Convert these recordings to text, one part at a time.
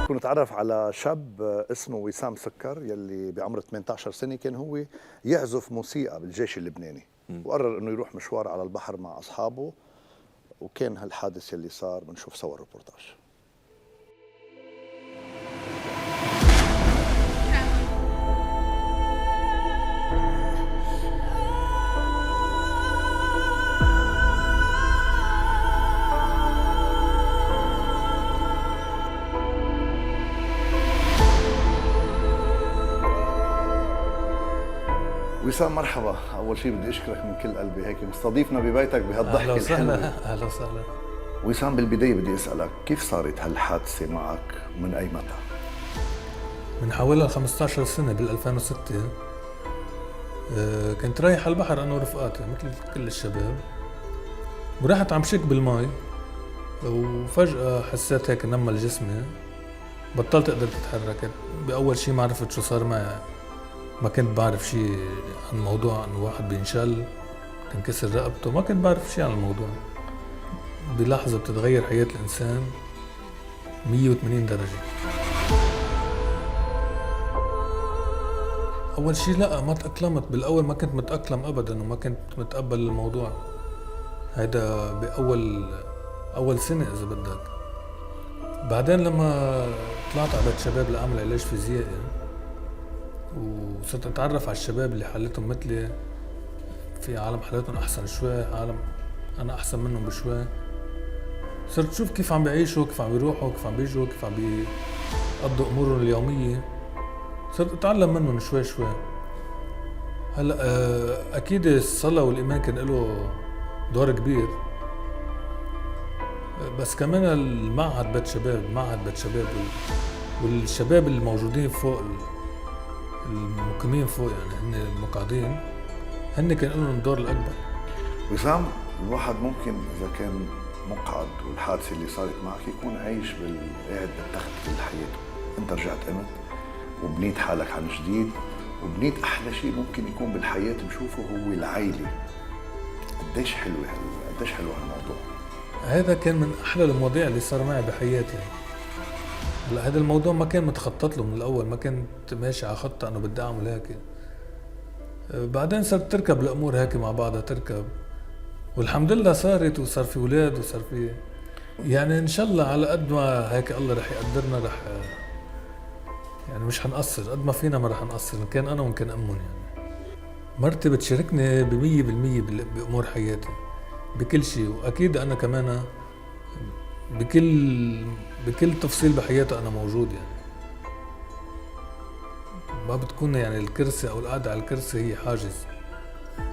كنت اتعرف على شاب اسمه وسام سكر يلي بعمر 18 سنه كان هو يعزف موسيقى بالجيش اللبناني، وقرر انه يروح مشوار على البحر مع اصحابه، وكان هالحادث يلي صار. بنشوف سوا الريبورتاج. وسام مرحبا، أول شيء بدي أشكرك من كل قلبي، هيك مستضيفنا ببيتك بهالضحكة الحلوة. أهلا وسهلا. وسام، بالبداية بدي أسألك كيف صارت هالحادثة معك ومن أي متى؟ من حوالي 15 سنة بال 2006 كنت رايح على البحر أنا ورفقاتي مثل كل الشباب، ورحت عم شك بالماء وفجأة حسيت هيك نمل جسمي، بطلت أقدر أتحرك. بأول شيء ما عرفت شو صار معي، ما كنت بعرف شيء عن الموضوع انه واحد بينشل تنكسر رقبته، ما كنت بعرف شيء عن الموضوع. بلحظة بتتغير حياة الإنسان 180 درجة. أول شيء لا، ما تأقلمت. بالأول ما كنت متأقلم أبداً وما كنت متقبل الموضوع. هيدا بأول سنة إذا بدك. بعدين لما طلعت على بيت شباب لأعمل علاج فيزيائي وصرت اتعرف على الشباب اللي حالتهم مثلي، في عالم حالتهم احسن شوي، عالم انا احسن منهم بشوي. صرت اشوف كيف عم بيعيشوا، كيف عم بيروحوا، كيف عم بيجوا، كيف عم بيقضوا امورهم اليوميه. صرت اتعلم منهم شوي شوي. هلا اكيد الصلاه والايمان كان له دور كبير، بس كمان المعهد بيت شباب والشباب اللي موجودين فوق، المقيمين فوق، يعني هن المقعدين، هن كان لهم الدور الأكبر. وسام، الواحد ممكن إذا كان مقعد والحادثة اللي صارت معك يكون عايش قاعد بالتخت كل حياته، أنت رجعت قمت وبنيت حالك عن جديد، وبنيت أحلى شيء ممكن يكون بالحياة نشوفه هو العائلة. قديش حلو هالموضوع. هذا كان من أحلى المواضيع اللي صار معي بحياتي. هلا هذا الموضوع ما كان متخطط له من الأول، ما كنت ماشي على خطة أنه بدي أعمل هيك. بعدين صرت تركب الأمور هيك مع بعضها تركب، والحمد لله صارت، وصار في أولاد وصار في، يعني إن شاء الله على قد ما هيك الله رح يقدرنا، رح يعني مش حنقصر قد ما فينا، ما رح نقصر، إن كان أنا وإن كان أمهم. يعني مرتي بتشاركني ب100% بأمور حياتي بكل شيء، وأكيد أنا كمان بكل تفصيل بحياتها أنا موجود. يعني ما بتكون يعني الكرسي أو القعدة على الكرسي هي حاجز،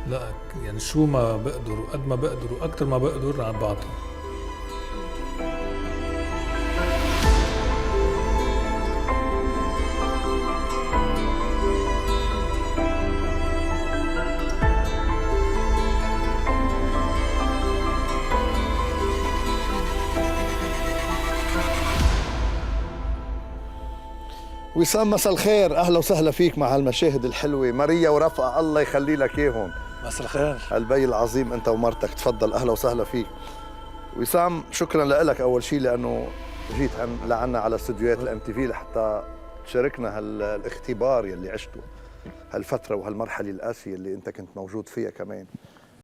لا، يعني شو ما بقدر وقد ما بقدر وأكتر ما بقدر عم بعطي. وسام، مساء الخير، اهلا وسهلا فيك مع هالمشاهد الحلوه. ماريا ورفقه الله يخلي لك اياهم. مساء الخير. البي العظيم انت ومرتك، تفضل، اهلا وسهلا فيك. وسام، شكرا لك اول شيء لانه جيت لعنا على استديوهات الام تي في لحتى تشاركنا هالاختبار يلي عشته، هالفتره وهالمرحله القاسيه اللي انت كنت موجود فيها كمان.